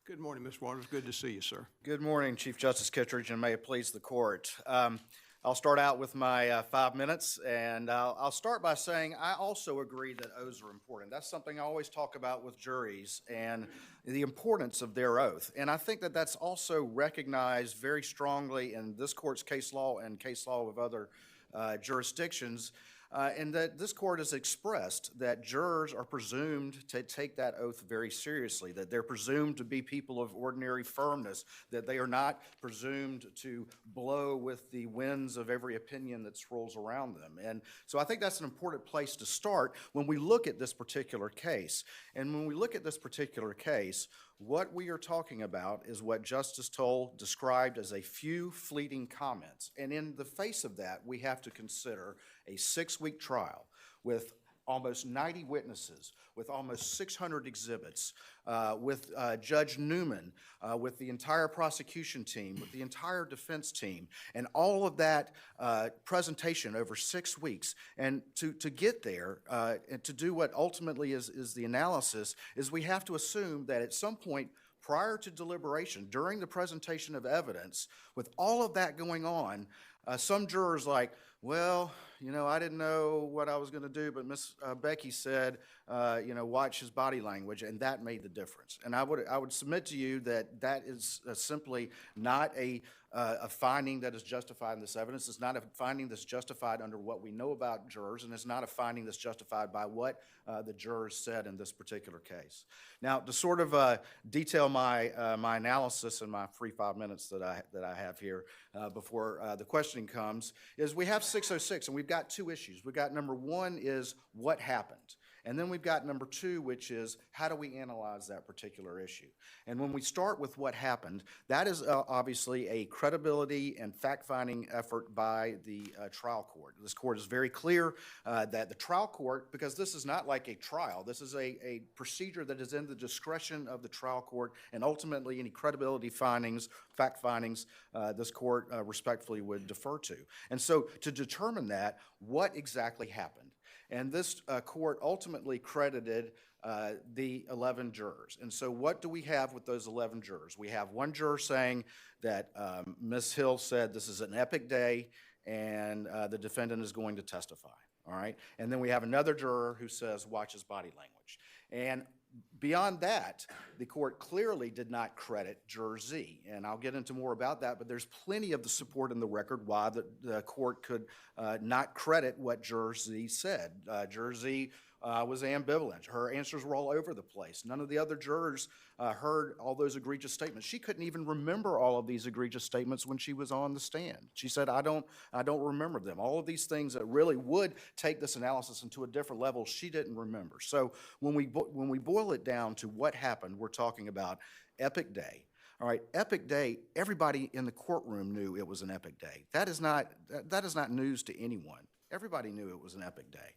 Good morning, Ms. Waters. Good to see you, sir. Good morning, Chief Justice Kittredge, and may it please the court. I'll start out with my 5 minutes, and I'll start by saying I also agree that oaths are important. That's something I always talk about with juries and the importance of their oath. And I think that that's also recognized very strongly in this court's case law and case law of other jurisdictions. And that this court has expressed that jurors are presumed to take that oath very seriously, that they're presumed to be people of ordinary firmness, that they are not presumed to blow with the winds of every opinion that swirls around them. And so I think that's an important place to start when we look at this particular case. And when we look at this particular case, what we are talking about is what Justice Toll described as a few fleeting comments. And in the face of that, we have to consider a 6-week trial with almost 90 witnesses, with almost 600 exhibits, with Judge Newman, with the entire prosecution team, with the entire defense team, and all of that presentation over 6 weeks. And to get there, and to do what ultimately is the analysis, is we have to assume that at some point prior to deliberation, during the presentation of evidence, with all of that going on, some jurors like, well, you know, I didn't know what I was going to do, but Miss Becky said, you know, watch his body language, and that made the difference. And I would submit to you that that is simply not a finding that is justified in this evidence. It's not a finding that's justified under what we know about jurors, and it's not a finding that's justified by what the jurors said in this particular case. Now, to sort of detail my my analysis in my free 5 minutes that I have here before the questioning comes, is we have 606, and we've got two issues. We've got number one is what happened. And then we've got number two, which is how do we analyze that particular issue? And when we start with what happened, that is obviously a credibility and fact-finding effort by the trial court. This court is very clear that the trial court, because this is not like a trial, this is a procedure that is in the discretion of the trial court, and ultimately any credibility findings, fact findings, this court respectfully would defer to. And so to determine that, what exactly happened? And this court ultimately credited the 11 jurors. And so what do we have with those 11 jurors? We have one juror saying that Ms. Hill said this is an epic day and the defendant is going to testify, all right? And then we have another juror who says watch his body language. And beyond that, the court clearly did not credit Juror Z, and I'll get into more about that, but there's plenty of the support in the record why the court could not credit what Juror Z said. Juror Z was ambivalent. Her answers were all over the place. None of the other jurors heard all those egregious statements. She couldn't even remember all of these egregious statements when she was on the stand. She said, I don't remember them. All of these things that really would take this analysis into a different level, she didn't remember. So when we boil it down to what happened, we're talking about epic day. All right, epic day, everybody in the courtroom knew it was an epic day. That is not news to anyone. Everybody knew it was an epic day.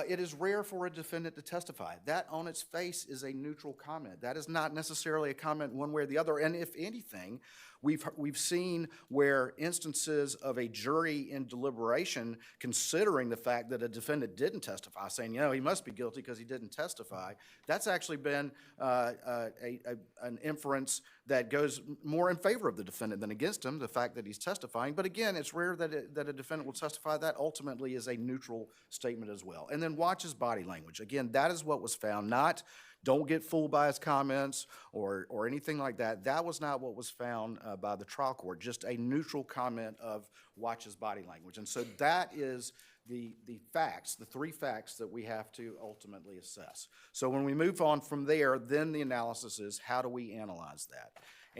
It is rare for a defendant to testify. That on its face is a neutral comment. That is not necessarily a comment one way or the other. And if anything, we've seen where instances of a jury in deliberation considering the fact that a defendant didn't testify, saying, you know, he must be guilty because he didn't testify, that's actually been an inference that goes more in favor of the defendant than against him, the fact that he's testifying. But again, it's rare that a defendant will testify. That ultimately is a neutral statement as well. And then watch his body language. Again, that is what was found, not don't get fooled by his comments or anything like that. That was not what was found by the trial court, just a neutral comment of watch his body language. And so that is the facts, the three facts that we have to ultimately assess. So when we move on from there, then the analysis is how do we analyze that?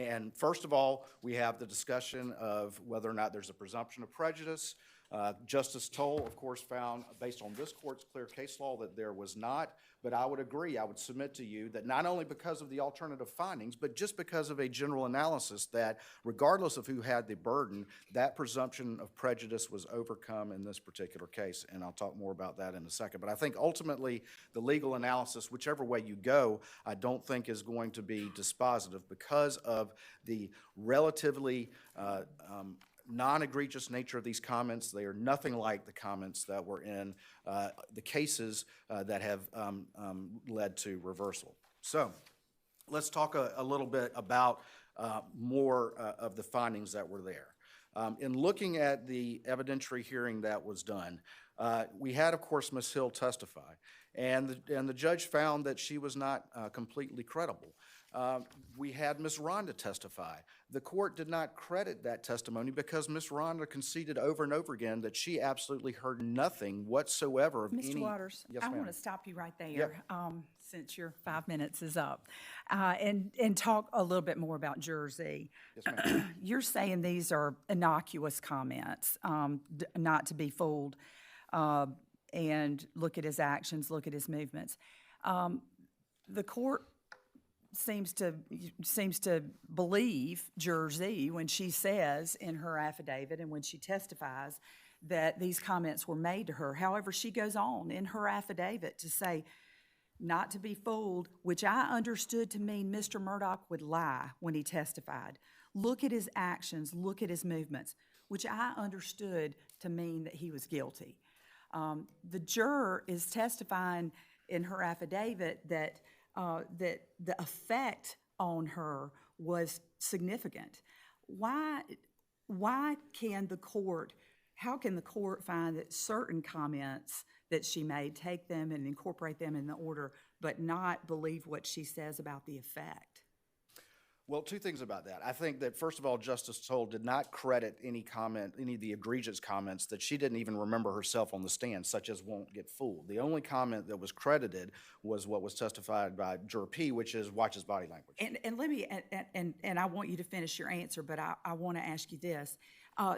And first of all, we have the discussion of whether or not there's a presumption of prejudice. Justice Toll, of course, found, based on this court's clear case law, that there was not. But I would agree, I would submit to you that not only because of the alternative findings, but just because of a general analysis that regardless of who had the burden, that presumption of prejudice was overcome in this particular case. And I'll talk more about that in a second. But I think ultimately the legal analysis, whichever way you go, I don't think is going to be dispositive because of the relatively non-egregious nature of these comments. They are nothing like the comments that were in the cases that have led to reversal. So let's talk a little bit about more of the findings that were there. In looking at the evidentiary hearing that was done, we had, of course, Ms. Hill testify, and the judge found that she was not completely credible. We had Ms. Rhonda testify. The court did not credit that testimony because Ms. Rhonda conceded over and over again that she absolutely heard nothing whatsoever of any— Mr. Waters, Yes, I ma'am. want to stop you right there, Yep. since your 5 minutes is up, and talk a little bit more about Juror Z. Yes, ma'am. You're saying these are innocuous comments, not to be fooled, and look at his actions, look at his movements. The court seems to believe Juror Z when she says in her affidavit and when she testifies that these comments were made to her. However, she goes on in her affidavit to say, not to be fooled, which I understood to mean Mr. Murdaugh would lie when he testified. Look at his actions, look at his movements, which I understood to mean that he was guilty. The juror is testifying in her affidavit that the effect on her was significant. How can the court find that certain comments that she made, take them and incorporate them in the order, but not believe what she says about the effect? Well, two things about that. I think that, first of all, Justice Toll did not credit any of the egregious comments that she didn't even remember herself on the stand, such as "won't get fooled." The only comment that was credited was what was testified by Juror P, which is "watch his body language." And let me, and I want you to finish your answer, but I want to ask you this.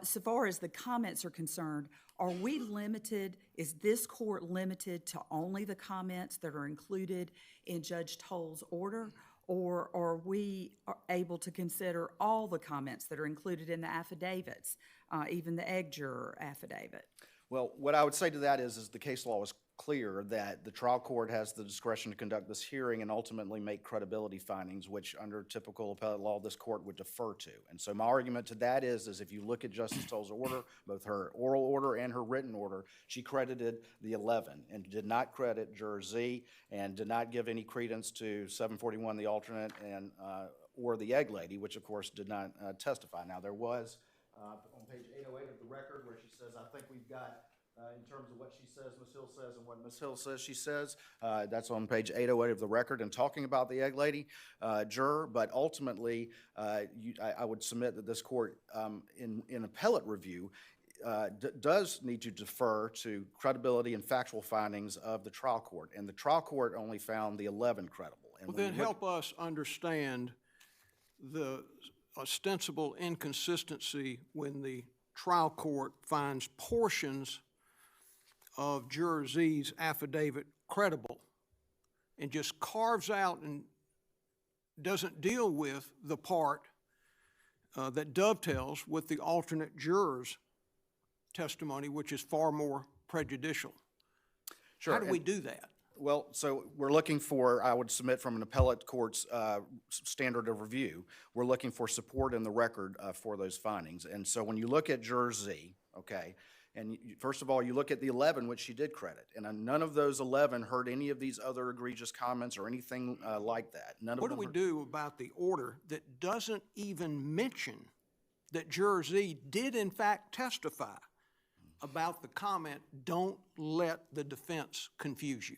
So far as the comments are concerned, are we limited, is this court limited to only the comments that are included in Judge Toll's order? Or are we able to consider all the comments that are included in the affidavits, even the egg juror affidavit? Well, what I would say to that is the case law is clear that the trial court has the discretion to conduct this hearing and ultimately make credibility findings, which under typical appellate law, this court would defer to. And so my argument to that is if you look at Justice Toll's order, both her oral order and her written order, she credited the 11 and did not credit Juror Z and did not give any credence to 741, the alternate, and or the egg lady, which of course did not testify. Now there was on page 808 of the record where she says, I think we've got in terms of what she says, Ms. Hill says, and what Ms. Hill says she says. That's on page 808 of the record and talking about the egg lady juror. But ultimately, I would submit that this court in appellate review does need to defer to credibility and factual findings of the trial court. And the trial court only found the 11 credible. And Well, then help us understand the ostensible inconsistency when the trial court finds portions of Juror Z's affidavit credible and just carves out and doesn't deal with the part that dovetails with the alternate juror's testimony, which is far more prejudicial. Sure. How do we do that? Well, so we're looking for, I would submit from an appellate court's standard of review, we're looking for support in the record for those findings. And so when you look at Juror Z, okay, and first of all, you look at the 11, which she did credit, and none of those 11 heard any of these other egregious comments or anything like that. None of What them do we heard- do about the order that doesn't even mention that Juror Z did in fact testify about the comment, "Don't let the defense confuse you"?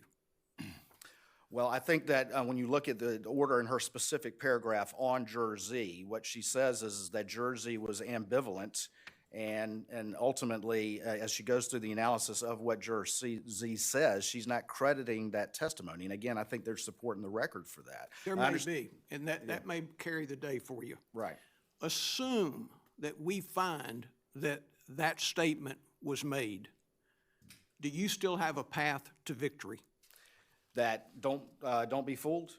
Well, I think that when you look at the order in her specific paragraph on Juror Z, what she says is that Juror Z was ambivalent, and ultimately, as she goes through the analysis of what Juror Z says, she's not crediting that testimony. And again, I think there's support in the record for that. There may be, and that may carry the day for you. Right. Assume that we find that that statement was made. Do you still have a path to victory? That don't be fooled.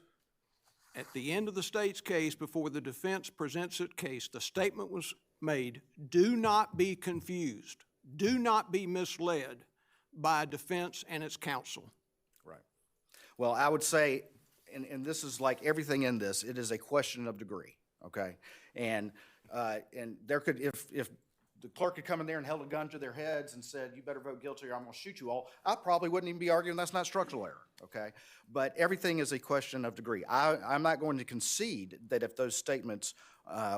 At the end of the state's case, before the defense presents its case, the statement was made, "Do not be confused. Do not be misled by defense and its counsel." Right. Well, I would say, and this is like everything in this, it is a question of degree, okay? And there could, if the clerk had come in there and held a gun to their heads and said, you better vote guilty or I'm going to shoot you all, I probably wouldn't even be arguing that's not structural error, okay? But everything is a question of degree. I'm not going to concede that if those statements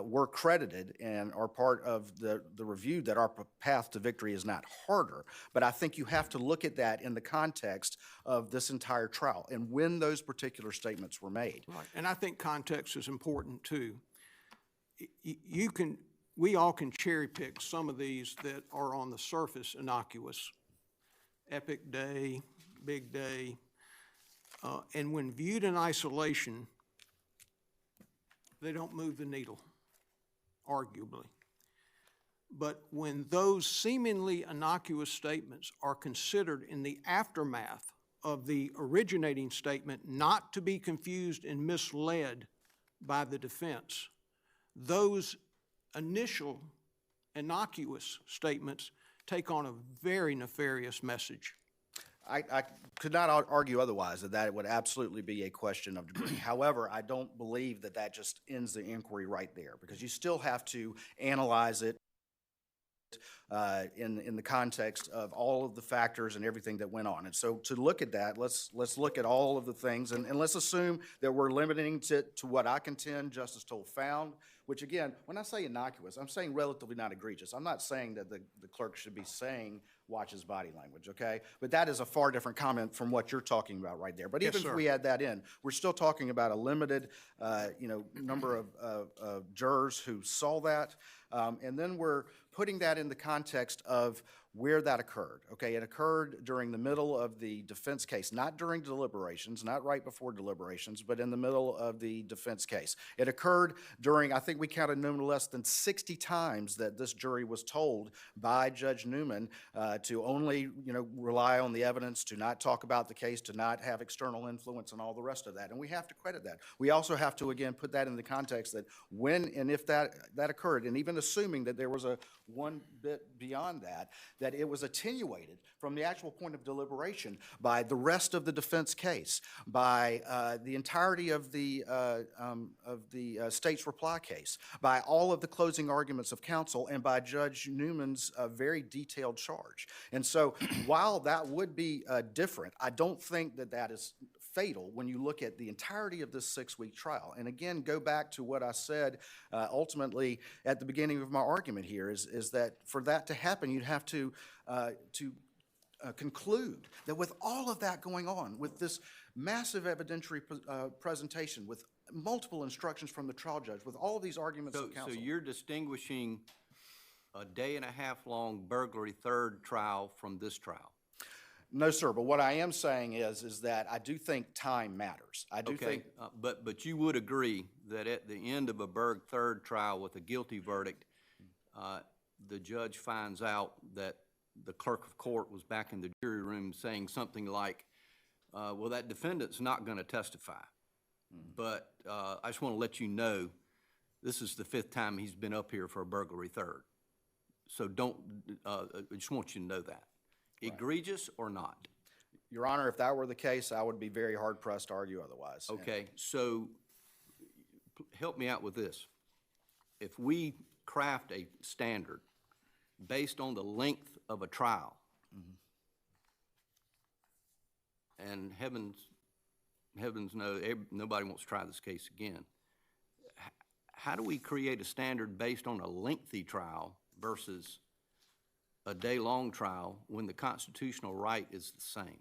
were credited and are part of the review, that our path to victory is not harder. But I think you have to look at that in the context of this entire trial and when those particular statements were made. Right, and I think context is important too. We all can cherry pick some of these that are on the surface innocuous. Epic day, big day, and when viewed in isolation, they don't move the needle, arguably. But when those seemingly innocuous statements are considered in the aftermath of the originating statement, not to be confused and misled by the defense, those initial innocuous statements take on a very nefarious message. I could not argue otherwise, that it would absolutely be a question of degree. However, I don't believe that that just ends the inquiry right there, because you still have to analyze it in the context of all of the factors and everything that went on. And so to look at that, let's look at all of the things, and let's assume that we're limiting it to what I contend Justice Toll found, which again, when I say innocuous, I'm saying relatively not egregious. I'm not saying that the clerk should be saying watch his body language, okay? But that is a far different comment from what you're talking about right there. But even if we add that in, we're still talking about a limited number of jurors who saw that. And then we're putting that in the context of where that occurred, okay? It occurred during the middle of the defense case, not during deliberations, not right before deliberations, but in the middle of the defense case. It occurred during, I think we counted no less than 60 times that this jury was told by Judge Newman to only, rely on the evidence, to not talk about the case, to not have external influence and all the rest of that. And we have to credit that. We also have to, again, put that in the context that when and if that occurred, and even assuming that there was a one bit beyond that it was attenuated from the actual point of deliberation by the rest of the defense case, by the entirety of the state's reply case, by all of the closing arguments of counsel, and by Judge Newman's very detailed charge. And so while that would be different, I don't think that is fatal when you look at the entirety of this 6-week trial. And again, go back to what I said ultimately at the beginning of my argument here, is that for that to happen, you'd have to conclude that with all of that going on, with this massive evidentiary presentation, with multiple instructions from the trial judge, with all of these arguments of counsel. So you're distinguishing a day-and-a-half-long burglary third trial from this trial? No, sir, but what I am saying is that I do think time matters. I do think... But you would agree that at the end of a Berg third trial with a guilty verdict, the judge finds out that the clerk of court was back in the jury room saying something like, well, that defendant's not going to testify. But I just want to let you know, this is the 5th time he's been up here for a burglary third. So I just want you to know that. Egregious or not? Your Honor, if that were the case, I would be very hard-pressed to argue otherwise. Okay, so help me out with this. If we craft a standard based on the length of a trial, and heavens know, nobody wants to try this case again, how do we create a standard based on a lengthy trial versus a day-long trial when the constitutional right is the same?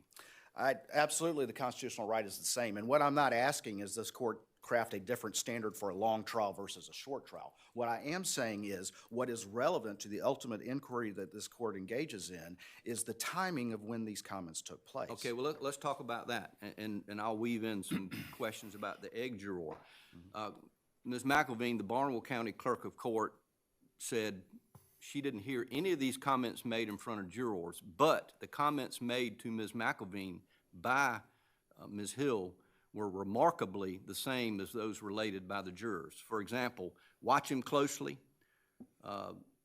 Absolutely, the constitutional right is the same. And what I'm not asking is this court craft a different standard for a long trial versus a short trial. What I am saying is what is relevant to the ultimate inquiry that this court engages in is the timing of when these comments took place. Okay, well, let's talk about that, and I'll weave in some questions about the egg juror. Ms. McElveen, the Barnwell County Clerk of Court, said she didn't hear any of these comments made in front of jurors, but the comments made to Ms. McElveen by Ms. Hill were remarkably the same as those related by the jurors. For example, watch him closely,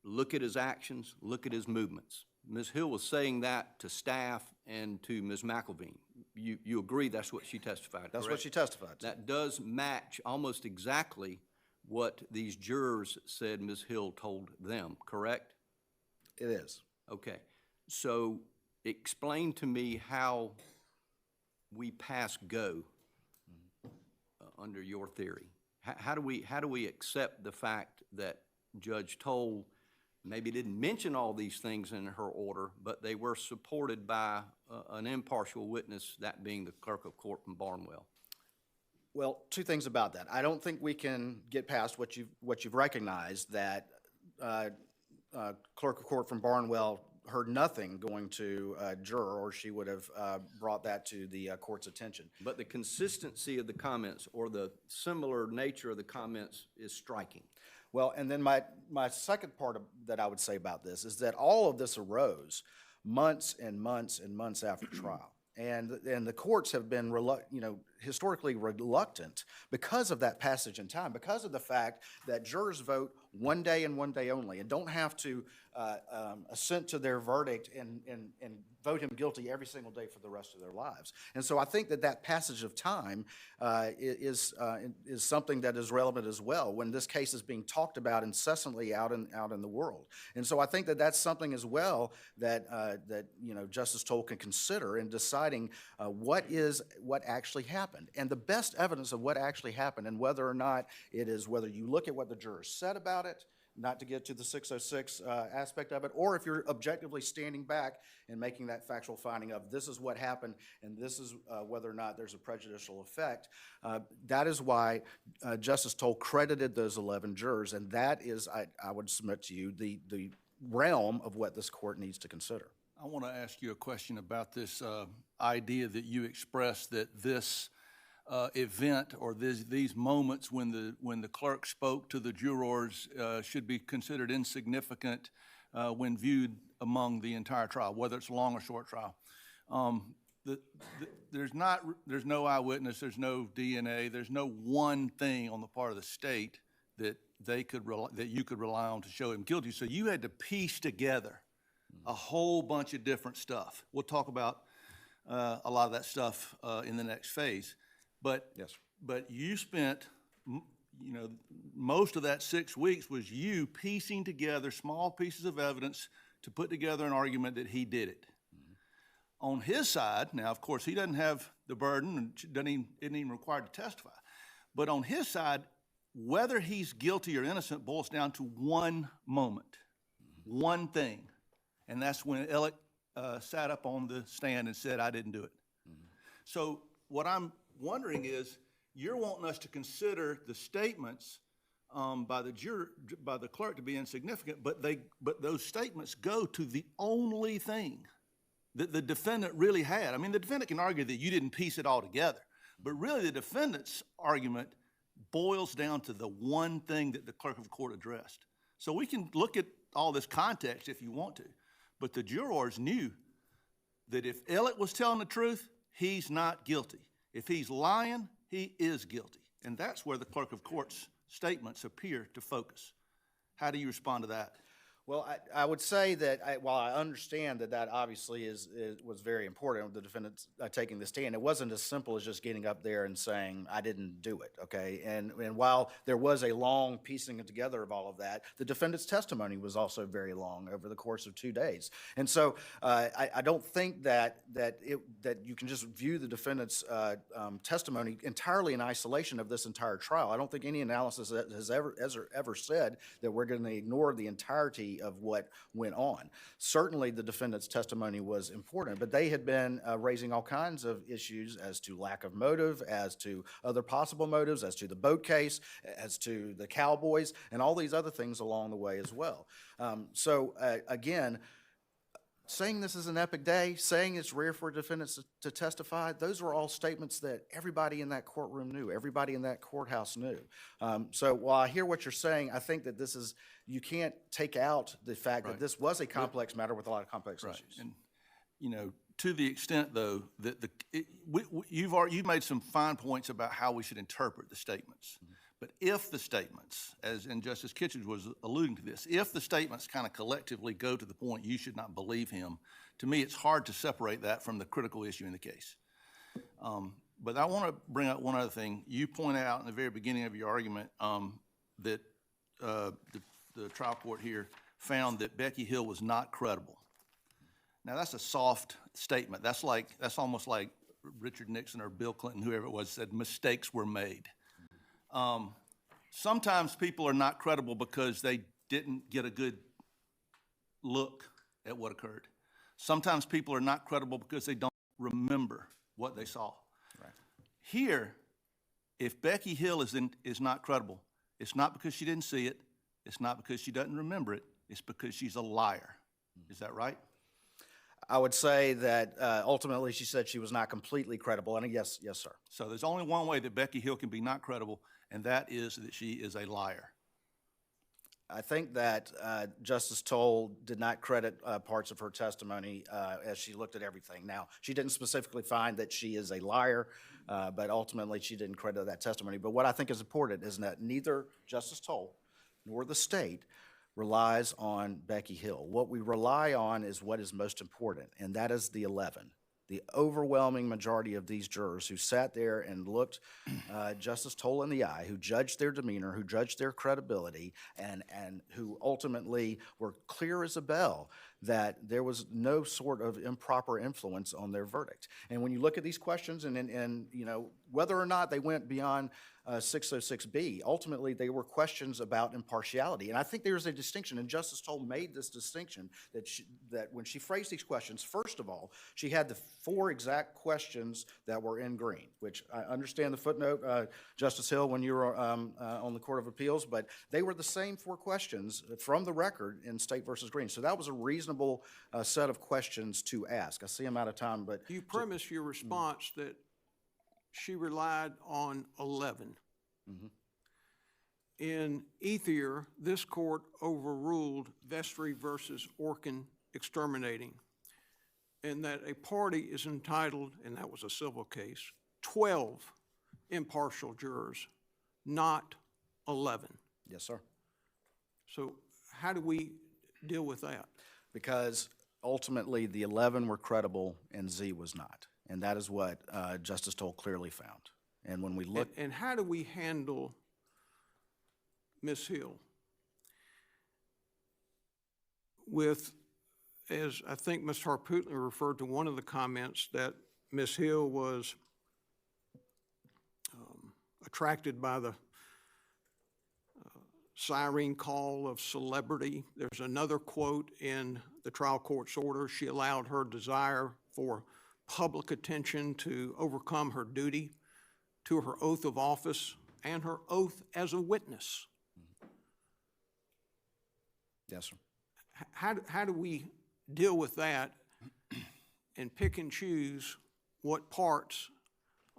look at his actions, look at his movements. Ms. Hill was saying that to staff and to Ms. McElveen. You agree that's what she testified, correct? That's what she testified to. That does match almost exactly what these jurors said Ms. Hill told them, correct? It is. Okay, so explain to me how we pass go under your theory. How do we accept the fact that Judge Toll maybe didn't mention all these things in her order, but they were supported by an impartial witness, that being the clerk of court from Barnwell? Well, two things about that. I don't think we can get past what you've recognized, that clerk of court from Barnwell heard nothing going to Juror, or she would have brought that to the court's attention. But the consistency of the comments or the similar nature of the comments is striking. Well, and then my second part that I would say about this is that all of this arose months and months and months after trial. And the courts have been, historically reluctant because of that passage in time, because of the fact that jurors vote one day and one day only, and don't have to assent to their verdict and vote him guilty every single day for the rest of their lives. And so I think that passage of time is something that is relevant as well when this case is being talked about incessantly out in the world. And so I think that that's something as well that Justice Toll can consider in deciding what actually happened. And the best evidence of what actually happened, and whether or not it is whether you look at what the jurors said about it, not to get to the 606 aspect of it, or if you're objectively standing back and making that factual finding of this is what happened and this is whether or not there's a prejudicial effect. That is why Justice Toll credited those 11 jurors, and that is, I would submit to you, the realm of what this court needs to consider. I want to ask you a question about this idea that you expressed, that this event or these moments when the clerk spoke to the jurors should be considered insignificant when viewed among the entire trial, whether it's a long or short trial. There's no eyewitness, there's no DNA, there's no one thing on the part of the state that you could rely on to show him guilty. So you had to piece together a whole bunch of different stuff. We'll talk about a lot of that stuff in the next phase. But yes, but you spent, most of that 6 weeks was you piecing together small pieces of evidence to put together an argument that he did it. Mm-hmm. On his side, now of course he doesn't have the burden and isn't even required to testify, but on his side, whether he's guilty or innocent boils down to one moment, one thing, and that's when Alex sat up on the stand and said, "I didn't do it." Mm-hmm. So what I'm wondering is, you're wanting us to consider the statements by the clerk to be insignificant, but those statements go to the only thing that the defendant really had. I mean, the defendant can argue that you didn't piece it all together, but really the defendant's argument boils down to the one thing that the clerk of court addressed. So we can look at all this context if you want to, but the jurors knew that if Alex was telling the truth, he's not guilty. If he's lying, he is guilty. And that's where the clerk of court's statements appear to focus. How do you respond to that? Well, I would say that while I understand that obviously was very important, the defendant taking the stand, it wasn't as simple as just getting up there and saying, "I didn't do it," okay? And while there was a long piecing together of all of that, the defendant's testimony was also very long over the course of 2 days. And so I don't think that you can just view the defendant's testimony entirely in isolation of this entire trial. I don't think any analysis has ever said that we're going to ignore the entirety of what went on. Certainly the defendant's testimony was important, but they had been raising all kinds of issues as to lack of motive, as to other possible motives, as to the boat case, as to the cowboys, and all these other things along the way as well. Again, saying this is an epic day, saying it's rare for defendants to testify, those were all statements that everybody in that courtroom knew, everybody in that courthouse knew. So while I hear what you're saying, I think that you can't take out the fact that this was a complex matter with a lot of complex issues. And, to the extent, though, that you've made some fine points about how we should interpret the statements. Mm-hmm. But if the statements, and Justice Kitchens was alluding to this, if the statements kind of collectively go to the point you should not believe him, to me it's hard to separate that from the critical issue in the case. But I want to bring up one other thing. You point out in the very beginning of your argument that the trial court here found that Becky Hill was not credible. Now, that's a soft statement. That's almost like Richard Nixon or Bill Clinton, whoever it was, said mistakes were made. Sometimes people are not credible because they didn't get a good look at what occurred. Sometimes people are not credible because they don't remember what they saw. Right. Here, if Becky Hill is not credible, it's not because she didn't see it, it's not because she doesn't remember it, it's because she's a liar. Is that right? I would say that ultimately she said she was not completely credible, and yes, sir. So there's only one way that Becky Hill can be not credible, and that is that she is a liar. I think that Justice Toll did not credit parts of her testimony as she looked at everything. Now, she didn't specifically find that she is a liar, but ultimately she didn't credit that testimony. But what I think is important is that neither Justice Toll nor the state relies on Becky Hill. What we rely on is what is most important, and that is the 11. The overwhelming majority of these jurors who sat there and looked Justice Toll in the eye, who judged their demeanor, who judged their credibility, and who ultimately were clear as a bell that there was no sort of improper influence on their verdict. And when you look at these questions and you know, whether or not they went beyond 606B, ultimately they were questions about impartiality. And I think there's a distinction, and Justice Toll made this distinction, that when she phrased these questions, first of all, she had the 4 exact questions that were in green, which I understand the footnote, Justice Hill, when you were on the Court of Appeals, but they were the same 4 questions from the record in State versus Green. So that was a reasonable set of questions to ask. I see I'm out of time, but... You premise your response that she relied on 11. Mm-hmm. In Ethier, this court overruled Vestry versus Orkin exterminating, and that a party is entitled, and that was a civil case, 12 impartial jurors, not 11. Yes, sir. So how do we deal with that? Because ultimately the 11 were credible and Z was not. And that is what Justice Toll clearly found. And when we look... And how do we handle Ms. Hill with, as I think Ms. Harpootlian referred to one of the comments, that Ms. Hill was attracted by the siren call of celebrity. There's another quote in the trial court's order. She allowed her desire for public attention to overcome her duty to her oath of office and her oath as a witness. Yes, sir. How do we deal with that and pick and choose what parts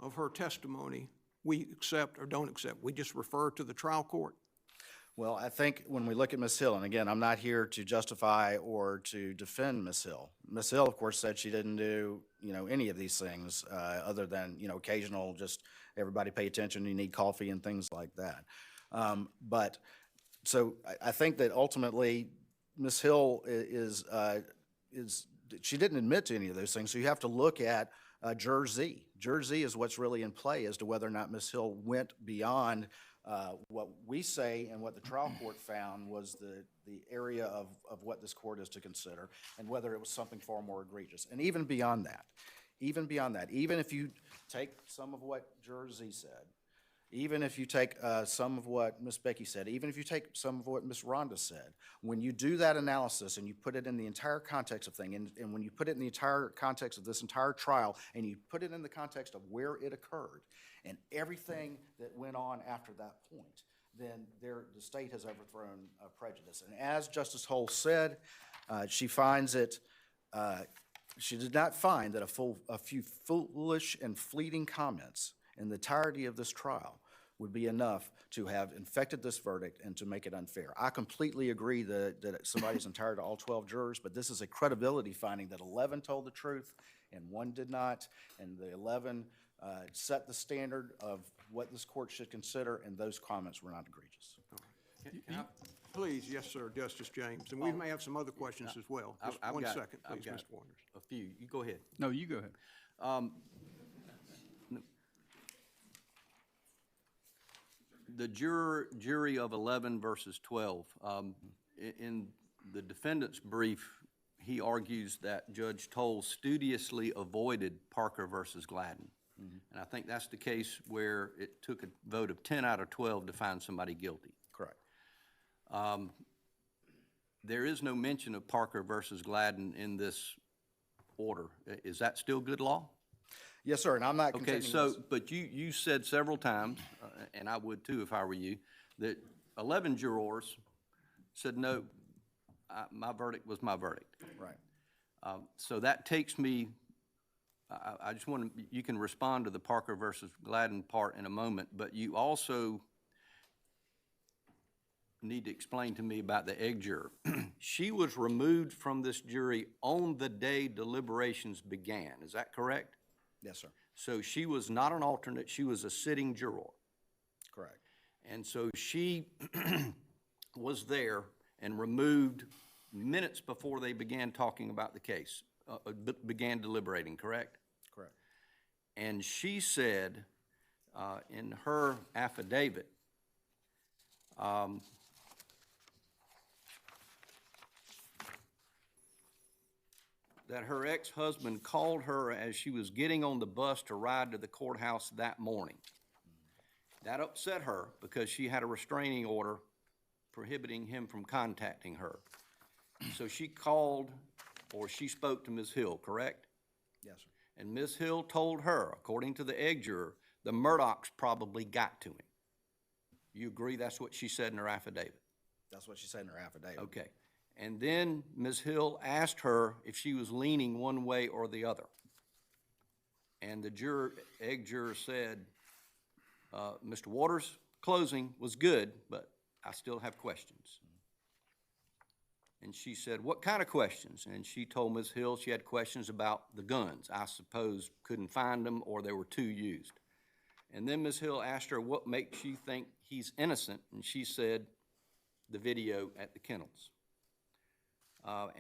of her testimony we accept or don't accept? We just refer to the trial court? Well, I think when we look at Ms. Hill, and again, I'm not here to justify or to defend Ms. Hill. Ms. Hill, of course, said she didn't do, you know, any of these things other than, you know, occasional, just everybody pay attention, you need coffee and things like that. But so I think that ultimately Ms. Hill she didn't admit to any of those things. So you have to look at Juror Z. Juror Z is what's really in play as to whether or not Ms. Hill went beyond what we say and what the trial court found was the area of what this court is to consider, and whether it was something far more egregious. And even beyond that, even if you take some of what Juror Z said, even if you take some of what Ms. Becky said, even if you take some of what Ms. Rhonda said, when you do that analysis and you put it in the entire context of thing, and when you put it in the entire context of this entire trial, and you put it in the context of where it occurred, and everything that went on after that point, then the state has overthrown prejudice. And as Justice Hull said, she finds it, she did not find that a few foolish and fleeting comments in the entirety of this trial would be enough to have infected this verdict and to make it unfair. I completely agree that somebody's entitled to all 12 jurors, but this is a credibility finding that 11 told the truth and 1 did not, and the 11 set the standard of what this court should consider, and those comments were not egregious. Please, yes, sir, Justice James. And we may have some other questions as well. Just I've one got- second, I've please, got Mr. Wonders. A few. You go ahead. No, you go ahead. The jury of 11 versus 12, in the defendant's brief, he argues that Judge Toll studiously avoided Parker versus Gladden. And I think that's the case where it took a vote of 10 out of 12 to find somebody guilty. Correct. There is no mention of Parker versus Gladden in this order. Is that still good law? Yes, sir, and I'm not Okay, contending so, this. but you said several times, and I would too if I were you, that 11 jurors said, no, my verdict was my verdict. Right. So that takes me, I just want to, you can respond to the Parker versus Gladden part in a moment, but you also need to explain to me about the egg juror. She was removed from this jury on the day deliberations began. Is that correct? Yes, sir. So she was not an alternate, she was a sitting juror. Correct. And so she was there and removed minutes before they began talking about the case, began deliberating, correct? Correct. And she said in her affidavit, that her ex-husband called her as she was getting on the bus to ride to the courthouse that morning. That upset her because she had a restraining order prohibiting him from contacting her. So she called, or she spoke to Ms. Hill, correct? Yes, sir. And Ms. Hill told her, according to the egg juror, the Murdaughs probably got to him. You agree that's what she said in her affidavit? That's what she said in her affidavit. Okay. And then Ms. Hill asked her if she was leaning one way or the other. And the egg juror said, Mr. Waters' closing was good, but I still have questions. And she said, what kind of questions? And she told Ms. Hill she had questions about the guns. I suppose couldn't find them or there were two used. And then Ms. Hill asked her, what makes you think he's innocent? And she said, the video at the kennels.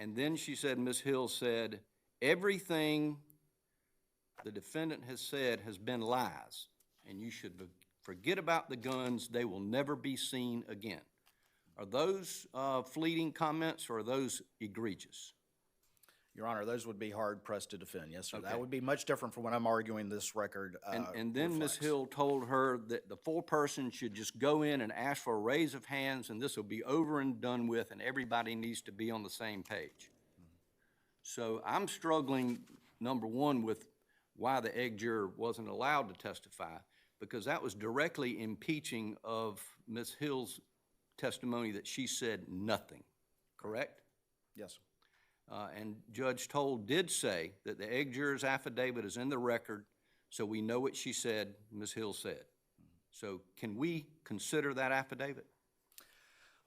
And then she said, Ms. Hill said, everything the defendant has said has been lies, and you should forget about the guns. They will never be seen again. Are those fleeting comments, or are those egregious? Your Honor, those would be hard pressed to defend, yes, sir. Okay. That would be much different from what I'm arguing this record And then Ms. reflects. Hill told her that the foreperson should just go in and ask for a raise of hands, and this will be over and done with, and everybody needs to be on the same page. So I'm struggling, number one, with why the egg juror wasn't allowed to testify, because that was directly impeaching of Ms. Hill's testimony that she said nothing, correct? Yes, sir. And Judge Toll did say that the egg juror's affidavit is in the record, so we know what she said, Ms. Hill said. So can we consider that affidavit?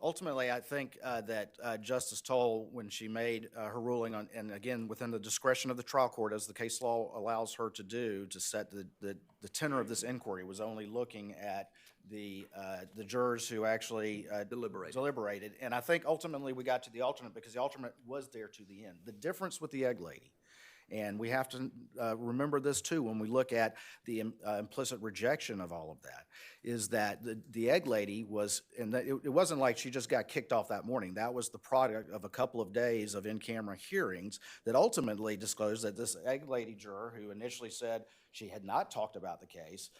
Ultimately, I think that Justice Toll, when she made her ruling on, and again, within the discretion of the trial court, as the case law allows her to do, to set the tenor of this inquiry, was only looking at the jurors who actually deliberated. And I think ultimately we got to the alternate because the alternate was there to the end. The difference with the egg lady, and we have to remember this too when we look at the implicit rejection of all of that, is that the egg lady was, and it wasn't like she just got kicked off that morning. That was the product of a couple of days of in-camera hearings that ultimately disclosed that this egg lady juror, who initially said she had not talked about the case,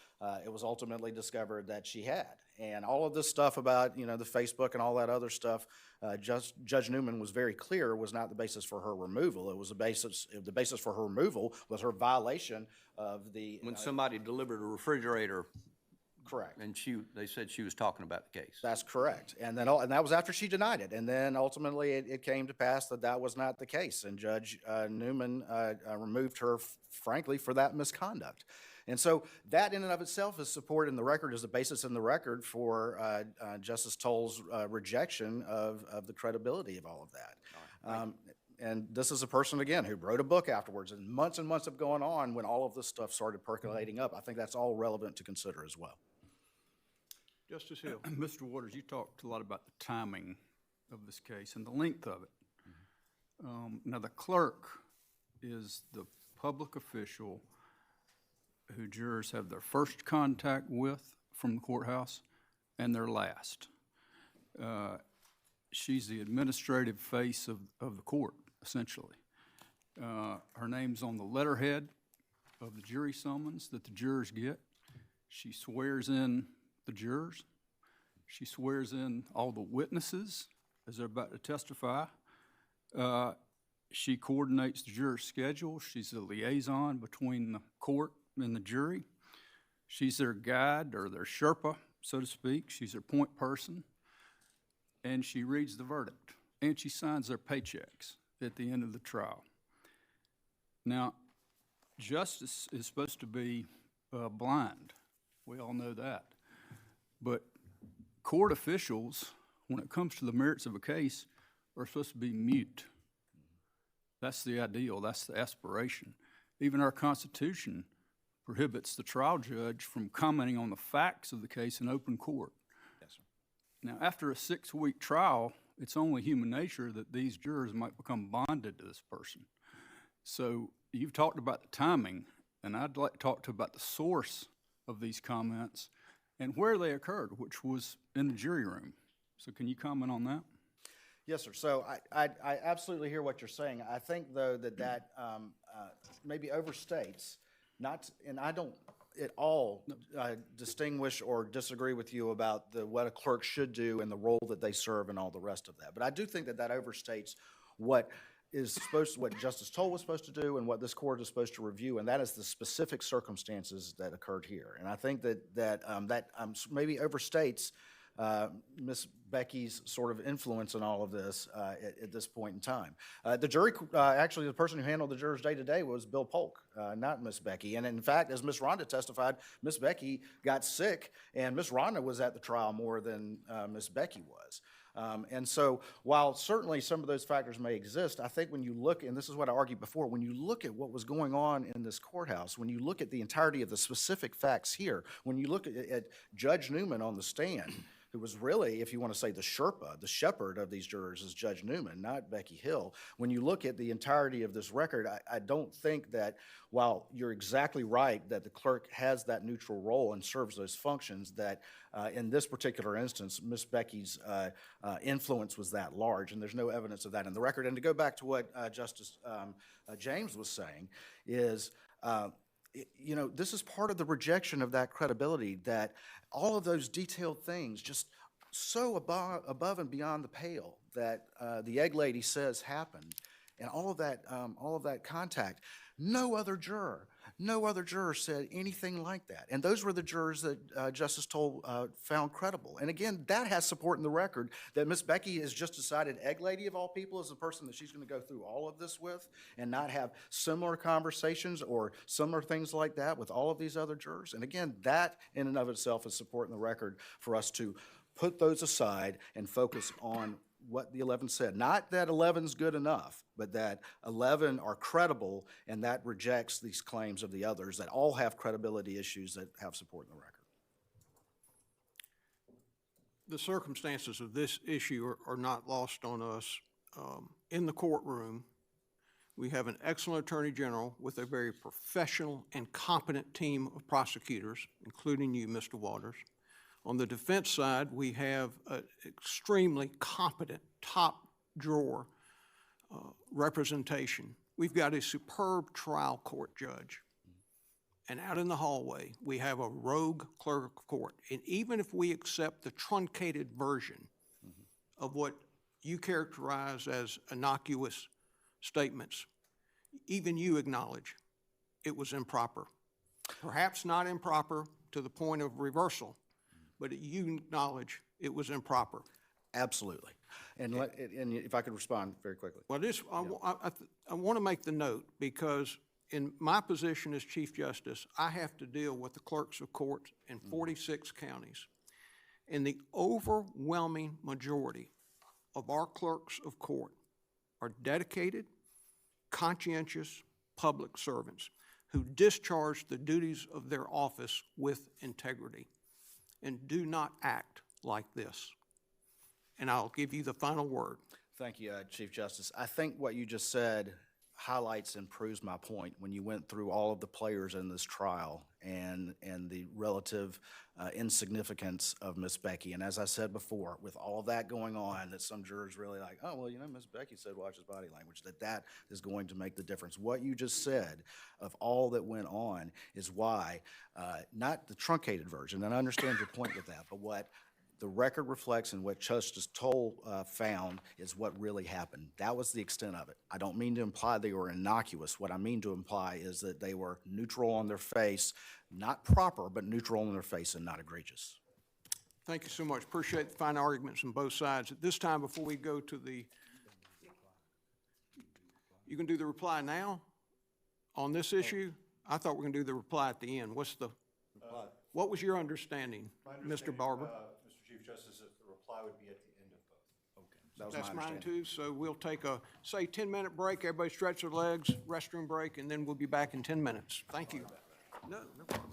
it was ultimately discovered that she had. And all of this stuff about, the Facebook and all that other stuff, Judge Newman was very clear was not the basis for her removal. It was the basis for her removal was her violation of the... When somebody delivered a refrigerator. Correct. And they said she was talking about the case. That's correct. And then, and that was after she denied it. And then ultimately it came to pass that that was not the case. And Judge Newman removed her, frankly, for that misconduct. And so that in and of itself is support in the record, is the basis in the record for Justice Toll's rejection of the credibility of all of that. And this is a person, again, who wrote a book afterwards, and months have gone on when all of this stuff started percolating up. I think that's all relevant to consider as well. Justice Hill. Mr. Waters, you talked a lot about the timing of this case and the length of it. Now, the clerk is the public official who jurors have their first contact with from the courthouse and their last. she's the administrative face of the court, essentially. Her name's on the letterhead of the jury summons that the jurors get. She swears in the jurors. She swears in all the witnesses as they're about to testify. She coordinates the juror schedule. She's the liaison between the court and the jury. She's their guide or their Sherpa, so to speak. She's their point person. And she reads the verdict. And she signs their paychecks at the end of the trial. Now, justice is supposed to be blind. We all know that. But court officials, when it comes to the merits of a case, are supposed to be mute. That's the ideal. That's the aspiration. Even our Constitution prohibits the trial judge from commenting on the facts of the case in open court. Yes, sir. Now, after a 6-week trial, it's only human nature that these jurors might become bonded to this person. So you've talked about the timing, and I'd like to talk about the source of these comments and where they occurred, which was in the jury room. So can you comment on that? Yes, sir. So I absolutely hear what you're saying. I think, though, that maybe overstates, and I don't at all distinguish or disagree with you about what a clerk should do and the role that they serve and all the rest of that. But I do think that overstates what Justice Toll was supposed to do and what this court is supposed to review, and that is the specific circumstances that occurred here. And I think that maybe overstates Miss Becky's sort of influence in all of this at this point in time. The jury, actually, the person who handled the jurors day to day was Bill Polk, not Miss Becky. And in fact, as Miss Rhonda testified, Miss Becky got sick, and Miss Rhonda was at the trial more than Miss Becky was. And so while certainly some of those factors may exist, I think when you look, and this is what I argued before, when you look at what was going on in this courthouse, when you look at the entirety of the specific facts here, when you look at Judge Newman on the stand, who was really, if you want to say the Sherpa, the shepherd of these jurors is Judge Newman, not Becky Hill. When you look at the entirety of this record, I don't think that, while you're exactly right that the clerk has that neutral role and serves those functions, that in this particular instance, Miss Becky's influence was that large, and there's no evidence of that in the record. And to go back to what Justice James was saying is, you know, this is part of the rejection of that credibility, that all of those detailed things just so above and beyond the pale that the egg lady says happened, and all of that contact. No other juror said anything like that. And those were the jurors that Justice Toll found credible. And again, that has support in the record that Miss Becky has just decided egg lady of all people is the person that she's going to go through all of this with and not have similar conversations or similar things like that with all of these other jurors. And again, that in and of itself is support in the record for us to put those aside and focus on what the 11 said. Not that 11's good enough, but that 11 are credible, and that rejects these claims of the others that all have credibility issues that have support in the record. The circumstances of this issue are not lost on us. In the courtroom, we have an excellent Attorney General with a very professional and competent team of prosecutors, including you, Mr. Waters. On the defense side, we have an extremely competent, top drawer representation. We've got a superb trial court judge. And out in the hallway, we have a rogue clerk of court. And even if we accept the truncated version of what you characterize as innocuous statements, even you acknowledge it was improper. Perhaps not improper to the point of reversal, but you acknowledge it was improper. Absolutely. And if I could respond very quickly. Well, I want to make the note, because in my position as Chief Justice, I have to deal with the clerks of court in 46 counties. And the overwhelming majority of our clerks of court are dedicated, conscientious public servants who discharge the duties of their office with integrity and do not act like this. And I'll give you the final word. Thank you, Chief Justice. I think what you just said highlights and proves my point when you went through all of the players in this trial and the relative insignificance of Miss Becky. And as I said before, with all of that going on, that some jurors really like, oh, well, you know, Miss Becky said watch his body language, that is going to make the difference. What you just said of all that went on is why, not the truncated version, and I understand your point with that, but what the record reflects and what Justice Toll found is what really happened. That was the extent of it. I don't mean to imply they were innocuous. What I mean to imply is that they were neutral on their face, not proper, but neutral on their face and not egregious. Thank you so much. Appreciate the fine arguments on both sides. At this time, before we go to the, you can do the reply now on this issue? I thought we were going to do the reply at the end. What was your understanding, Mr. Barber? Mr. Chief Justice, that the reply would be at the end of both. Okay. That was That's my mine understanding. too, so we'll take a, say, 10-minute break. Everybody stretch their legs, restroom break, and then we'll be back in 10 minutes. Thank you. No problem.